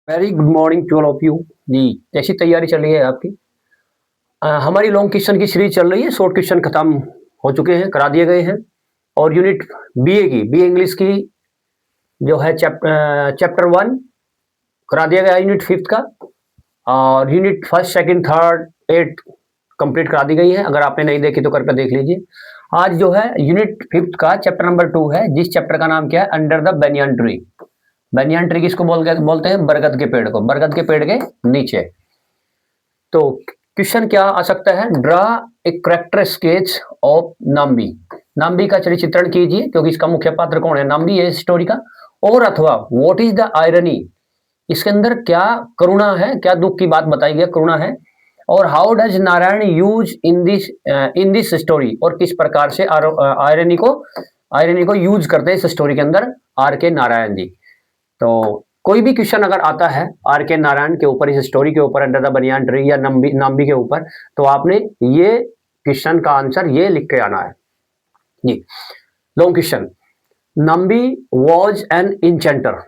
Very good morning to all of you. जी, कैसी तैयारी चल रही है आपकी? हमारी लॉन्ग क्वेश्चन की सीरीज चल रही है। शॉर्ट क्वेश्चन खत्म हो चुके हैं, करा दिए गए हैं। और यूनिट बी इंग्लिश की जो है चैप्टर वन करा दिया गया, यूनिट फिफ्थ का। और unit first second third eight complete करा दी गई है। अगर आपने नहीं देखी तो करके देख लीजिए। आज जो है यूनिट फिफ्थ का चैप्टर नंबर 2 है, जिस चैप्टर का नाम क्या है? Under the banyan tree. Banyan tree किसको बोलते हैं? बरगद के पेड़ को, बरगद के पेड़ के नीचे। तो क्वेश्चन क्या आ सकता है? Draw a character sketch of Nambi. Nambi का चरित्र चित्रण कीजिए, क्योंकि इसका मुख्य पात्र कौन है? नाम्बी है स्टोरी का। और अथवा व्हाट इज द आयरनी, इसके अंदर क्या करुणा है, क्या दुख की बात बताई गई, करुणा है। और how does Narayan use in this story, और किस प्रकार से आयरनी को यूज करते हैं इस स्टोरी के अंदर आर के नारायण जी। तो कोई भी क्वेश्चन अगर आता है आर के नारायण के ऊपर, इस स्टोरी के ऊपर, अंडर द बनियान ट्री या नाम्बी के ऊपर, तो आपने ये क्वेश्चन का आंसर ये लिख के आना है जी। Long question. Nambi was an enchanter.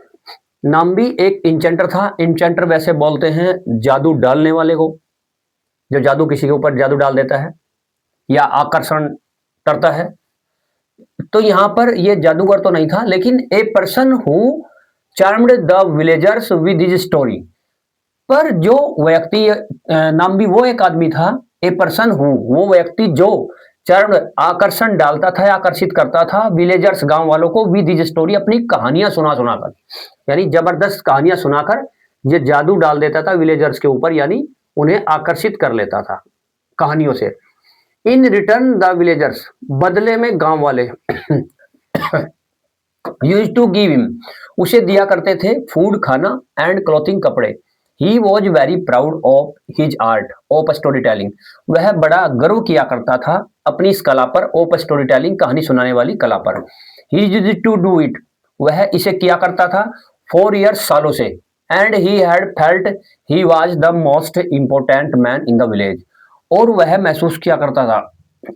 Nambi एक इंचेंटर था। इंचेंटर वैसे बोलते हैं जादू डालने वाले को, जो जादू किसी के ऊपर जादू डाल देता है या आकर्षण करता है। तो यहां पर ये जादूगर तो नहीं था, लेकिन a person who charmed the villagers with his story. पर जो व्यक्ति नाम भी वो एक आदमी था, ए पर्सन हु, वो व्यक्ति जो चरण आकर्षण डालता था, आकर्षित करता था विलेजर्स गांव वालों को विद हिज स्टोरी, अपनी कहानियां सुनाकर, यानी जबरदस्त कहानियां सुनाकर ये जादू डाल देता था विलेजर्स के ऊपर, यानी उन्हें आकर्षित कर लेता था कहानियों से। इन रिटर्न द विलेजर्स, बदले में गांव वाले यूज टू गिव हिम, उसे दिया करते थे फूड, खाना एंड क्लॉथिंग, कपड़े। He was very proud of his art of story telling, वह बड़ा गर्व किया करता था अपनी इस कला पर, ऑफ स्टोरी टेलिंग, कहानी सुनाने वाली कला पर। He used to do it, वह इसे किया करता था 4 years, सालों से। And he had felt he was the most important man in the village, और वह महसूस किया करता था,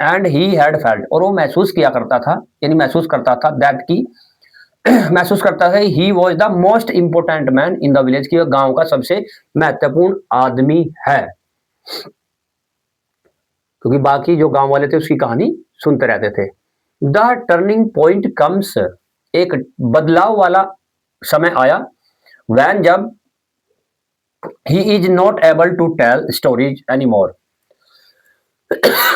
एंड ही हैड फेल्ट, और वो महसूस किया करता था, यानी महसूस करता था, दैट की महसूस करता है, he was the most important man in the village, की गांव का सबसे महत्वपूर्ण आदमी है। क्योंकि बाकी जो गांव वाले थे उसकी कहानी सुनते रहते थे। द टर्निंग पॉइंट कम्स, एक बदलाव वाला समय आया, वैन, जब he is not able to tell stories any more,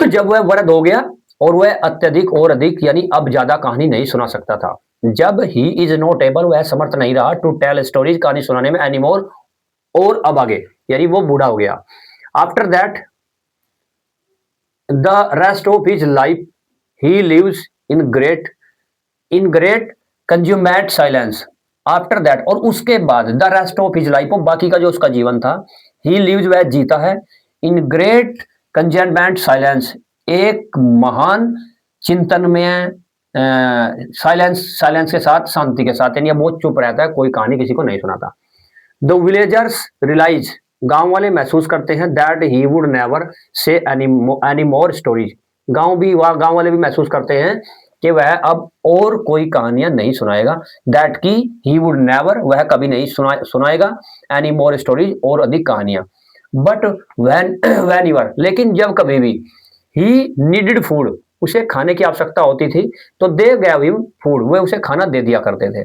जब वह वृद्ध हो गया और वह अत्यधिक और अधिक, यानी अब ज्यादा कहानी नहीं सुना सकता था। जब ही इज नॉट एबल, वह समर्थ नहीं रहा, टू टेल स्टोरीज, कहानी सुनाने में, एनी मोर, और अब आगे, यानी वो बूढ़ा हो गया। After that the rest of his life he lives in great consummate silence. After that, और उसके बाद, the rest of his life, बाकी का जो उसका जीवन था, ही लिव्स, वह जीता है, इन ग्रेट कंज्यूमेट साइलेंस, एक महान चिंतन में, साइलेंस के साथ, शांति के साथ, यानी बहुत चुप रहता है, कोई कहानी किसी को नहीं सुनाता। द विलेजर्स रियलाइज, गांव वाले महसूस करते हैं, that he would never say any more stories, गांव वाले भी महसूस करते हैं कि वह अब और कोई कहानियां नहीं सुनाएगा। दैट की ही वुड नेवर, वह कभी नहीं सुनाएगा एनी मोर स्टोरीज, और अधिक कहानियां। बट वैन ईवर, लेकिन जब कभी भी, ही नीडेड फूड, उसे खाने की आवश्यकता होती थी, तो दे गैव हिम फूड, वे उसे खाना दे दिया करते थे।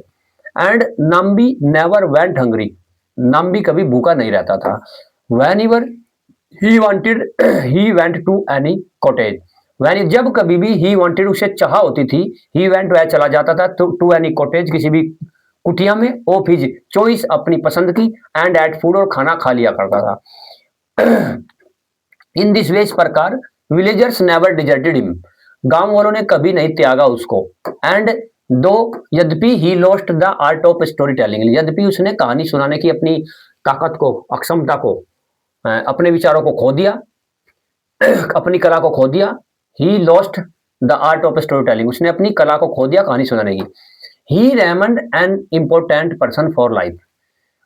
And Nambi never went hungry, Nambi कभी भूखा नहीं रहता था। Whenever he wanted he went to any cottage, when, जब कभी भी, ही वांटेड, उसे चाह होती थी, ही वेंट, वह चला जाता था, टू एनी कॉटेज, किसी भी कुटिया में, ऑफ हिज चॉइस, अपनी पसंद की, एंड एट फूड, और खाना खा लिया करता था। इन दिस वे, इस प्रकार, विलेजर्स नेवर डिजर्टेड हिम, गांव वालों ने कभी नहीं त्यागा उसको। एंड दो, यद्यपि, ही lost the art of story telling, यद्यपि उसने कहानी सुनाने की अपनी ताकत को, अक्षमता को, अपने विचारों को खो दिया, अपनी कला को खो दिया। He lost the art of story telling, उसने अपनी कला को खो दिया कहानी सुनाने की। He remained an important person for life,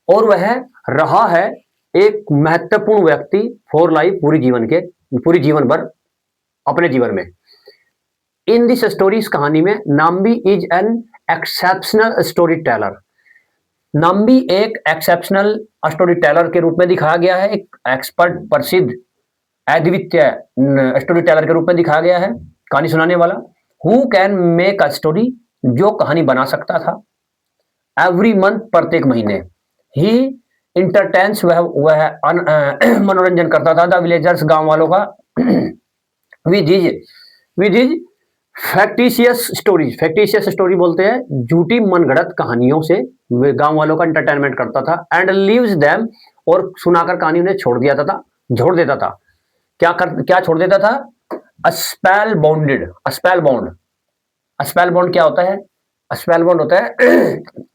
और वह रहा है एक महत्वपूर्ण व्यक्ति फॉर लाइफ, पूरी जीवन भर, अपने जीवन में। इन दिस स्टोरी, इस कहानी में, Nambi is an exceptional story teller, Nambi एक एक्सेप्शनल स्टोरी टेलर के रूप में दिखाया गया है, एक एक्सपर्ट प्रसिद्ध अद्वितीय स्टोरी टेलर के रूप में दिखाया गया है, कहानी सुनाने वाला। Who can make a story, जो कहानी बना सकता था। एवरी मंथ, प्रत्येक महीने। ही इंटरटेन्स, वह मनोरंजन करता था द विलेजर्स, गांव वालों का। With his factitious stories, factitious story बोलते हैं झूठी मनगढ़ंत कहानियों से वे गांव वालों का एंटरटेनमेंट करता था। एंड लीव्स देम, और सुनाकर कहानी उन्हें छोड़ देता था। क्या छोड़ देता था? Spell bounded, spell bound. Spell bound क्या होता है? स्पेल बाउंड होता है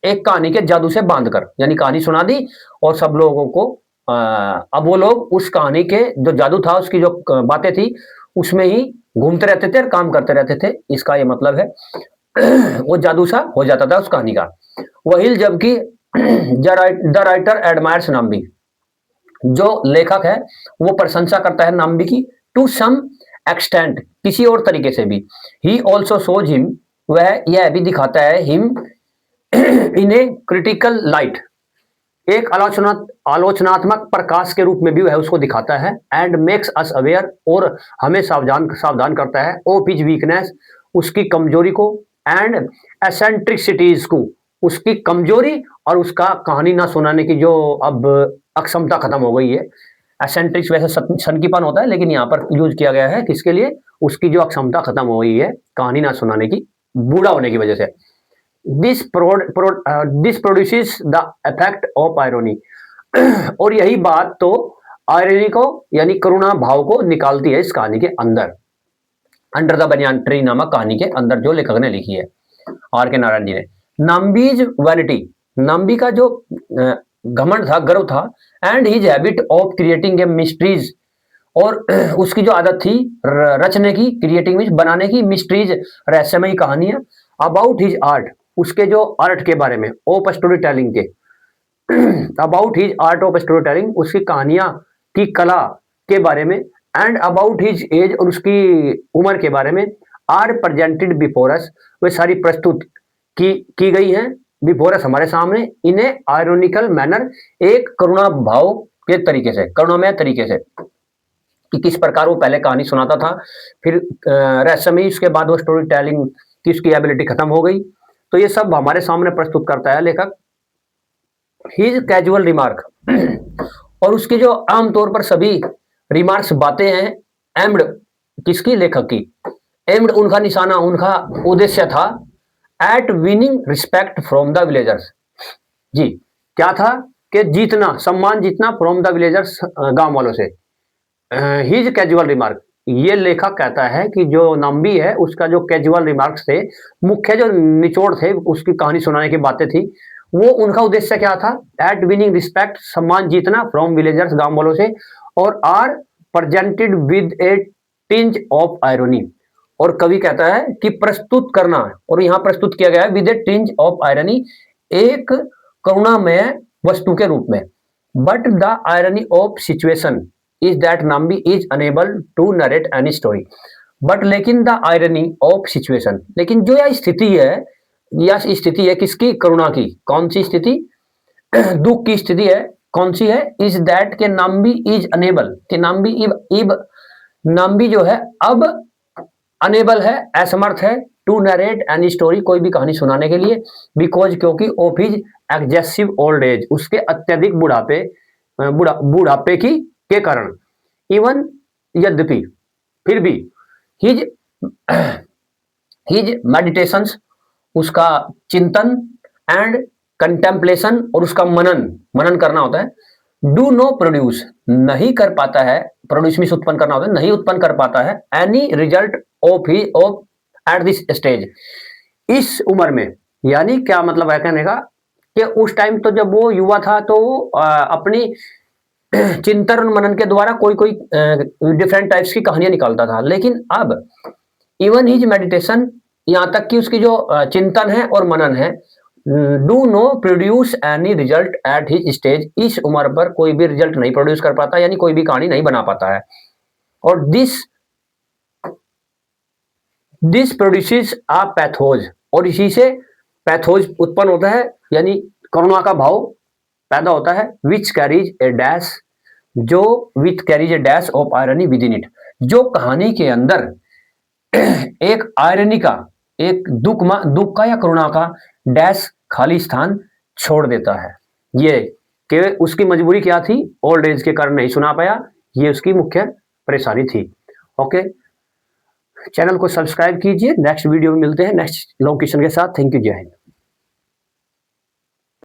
एक कहानी के जादू से बांधकर, यानी कहानी सुना दी और सब लोगों को अब वो लोग उस कहानी के जो जादू था, उसकी जो बातें थी, उसमें ही घूमते रहते थे और काम करते रहते थे। इसका ये मतलब है वो जादू सा हो जाता था उस कहानी का। वही जबकि द राइटर एडमायर्स नाम्बी, जो लेखक है वो प्रशंसा करता है नाम्बी की, टू सम एक्सटेंट, किसी और तरीके से भी। ही ऑल्सो शोज हिम, वह यह भी दिखाता है him in a critical light, एक आलोचनात्मक प्रकाश के रूप में भी वह उसको दिखाता है। एंड मेक्स अस अवेयर, और हमें सावधान करता है। ऑफ हिज वीकनेस, उसकी कमजोरी को। एंड एसेंट्रिसिटीज को, उसकी कमजोरी और उसका कहानी ना सुनाने की जो अब अक्षमता खत्म हो गई है। एसेंट्रिक्स वैसे सनकीपन होता है, लेकिन यहाँ पर यूज किया गया है किसके लिए? उसकी जो अक्षमता खत्म हो गई है कहानी ना सुनाने की, बूढ़ा होने की वजह से। This produces the effect of irony, और यही बात तो आयरनी को, यानी करुणा भाव को निकालती है इस कहानी के अंदर। अंडर द बनियान ट्री नामक कहानी के अंदर जो लेखक ने लिखी है, आर के नारायण जी ने। नाम्बीज वैनिटी, नाम्बी का जो घमंड था, गर्व था। And his habit of creating a mysteries, और उसकी जो आदत थी रचने की, क्रिएटिंग मीन्स बनाने की, मिस्ट्रीज रहस्यमयी कहानियां। अबाउट हिज आर्ट, उसके जो आर्ट के बारे में, ऑफ स्टोरी टेलिंग के, about his art of story telling, उसकी कहानियां की कला के बारे में। एंड अबाउट हिज एज, और उसकी उम्र के बारे में। आर प्रेजेंटेड बिफोर अस, वे सारी प्रस्तुत की गई हैं बिफोर अस, हमारे सामने। इन्हें आयरोनिकल मैनर, एक करुणा भाव के तरीके से, करुणामय तरीके से, कि किस प्रकार वो पहले कहानी सुनाता था, फिर रहस्यमयी, उसके बाद वो स्टोरी टेलिंग की उसकी एबिलिटी खत्म हो गई। तो ये सब हमारे सामने प्रस्तुत करता है लेखक। हिज कैजुअल रिमार्क, और उसकी जो आमतौर पर सभी रिमार्क्स, बातें हैं, एम्ड, किसकी? लेखक की। एम्ड, उनका निशाना, उनका उद्देश्य था at winning respect from the villagers. जी, क्या था? कि जीतना, सम्मान जीतना फ्रॉम द विलेजर्स, गांव वालों से। हिज कैजुअल रिमार्क, ये लेखक कहता है कि जो नाम्बी है उसका जो कैजुअल रिमार्क्स थे, मुख्य जो निचोड़ थे उसकी कहानी सुनाने की बातें थी, वो उनका उद्देश्य क्या था? एट विनिंग रिस्पेक्ट, सम्मान जीतना फ्रॉम विलेजर्स, गांव वालों से। और are presented with a tinge of irony, और कवि कहता है कि प्रस्तुत करना, और यहाँ प्रस्तुत किया गया है with a tinge of irony, एक करुणामय वस्तु के रूप में। But the irony of situation is that Nambi is unable to narrate any story. But लेकिन द आयरनी ऑफ सिचुएशन, लेकिन जो यह स्थिति है, यह स्थिति है किसकी? करुणा की। कौन सी स्थिति? दुख की स्थिति है। कौन सी है? इज दैट के नाम्बी इज अनेबल, के नाम्बी जो है अब अनेबल है, असमर्थ है, टू नरेट एनी स्टोरी, कोई भी कहानी सुनाने के लिए। बिकॉज, क्योंकि ऑफ हिज एग्जेसिव ओल्ड एज, उसके अत्यधिक बुढ़ापे की के कारण। इवन, यद्यपि, फिर भी। हिज मेडिटेशंस, उसका चिंतन। एंड कंटेम्पलेशन, और उसका मनन करना होता है। डू नो प्रोड्यूस, नहीं कर पाता है, प्रोड्यूस मींस उत्पन्न करना होता है, नहीं उत्पन्न कर पाता है। Any result of at this stage, इस उम्र में। यानी क्या मतलब है कहने का? कि उस टाइम तो जब वो युवा था तो वो अपनी चिंतन मनन के द्वारा कोई डिफरेंट टाइप्स की कहानियां निकालता था। लेकिन अब इवन हिज मेडिटेशन, यहाँ तक कि उसकी जो चिंतन है और मनन है, do no produce any result at his stage, इस उम्र पर कोई भी रिजल्ट नहीं प्रोड्यूस कर पाता, यानी कोई भी कहानी नहीं बना पाता है। और दिस प्रोड्यूसेस अ पैथोज, और इसी से पैथोज उत्पन्न होता है, यानी करुणा का भाव पैदा होता है, विच कैरीज ए डैश, जो with carries A dash of irony with in it, जो कहानी के अंदर एक आयरनी का, एक दुख का या करुणा का डैश खाली स्थान छोड़ देता है। ये कि उसकी मजबूरी क्या थी, ओल्ड एज के कारण नहीं सुना पाया, ये उसकी मुख्य परेशानी थी। ओके, चैनल को सब्सक्राइब कीजिए। नेक्स्ट वीडियो में मिलते हैं नेक्स्ट लॉन्ग क्वेश्चन के साथ। थैंक यू, जय हिंद।